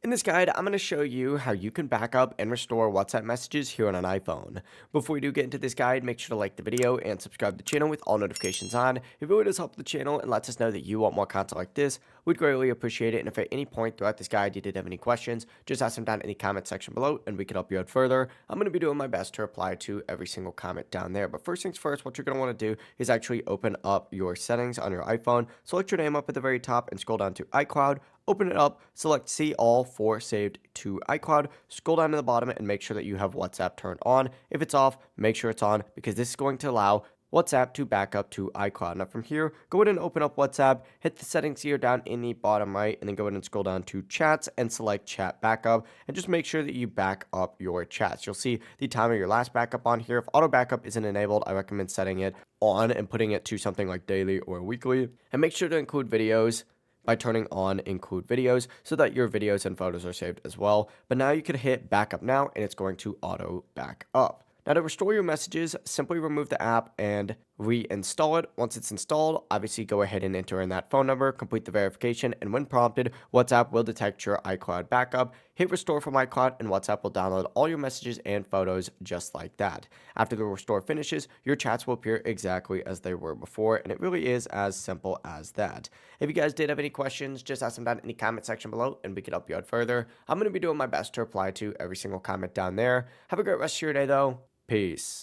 In this guide, I'm going to show you how you can back up and restore WhatsApp messages here on an iPhone. Before we do get into this guide, make sure to like the video and subscribe to the channel with all notifications on. It really does help the channel and lets us know that you want more content like this. We'd greatly appreciate it. And if at any point throughout this guide you did have any questions, just ask them down in the comment section below and we can help you out further. I'm going to be doing my best to reply to every single comment down there. But first things first, what you're going to want to do is actually open up your settings on your iPhone. Select your name up at the very top and scroll down to iCloud. Open it up, select See All for saved to iCloud, scroll down to the bottom and make sure that you have WhatsApp turned on. If it's off, make sure it's on because this is going to allow WhatsApp to back up to iCloud. Now from here, go ahead and open up WhatsApp, hit the settings here down in the bottom right, and then go ahead and scroll down to chats and select chat backup, and just make sure that you back up your chats. You'll see the time of your last backup on here. If auto backup isn't enabled, I recommend setting it on and putting it to something like daily or weekly, and make sure to include videos by turning on include videos so that your videos and photos are saved as well. But now you can hit backup now and it's going to auto back up. Now to restore your messages, simply remove the app and reinstall it. Once it's installed, obviously go ahead and enter in that phone number, complete the verification, and when prompted, WhatsApp will detect your iCloud backup, hit restore from iCloud, and WhatsApp will download all your messages and photos just like that. After the restore finishes, your chats will appear exactly as they were before, and it really is as simple as that. If you guys did have any questions, just ask them down in the comment section below, and we can help you out further. I'm going to be doing my best to reply to every single comment down there. Have a great rest of your day, though. Peace.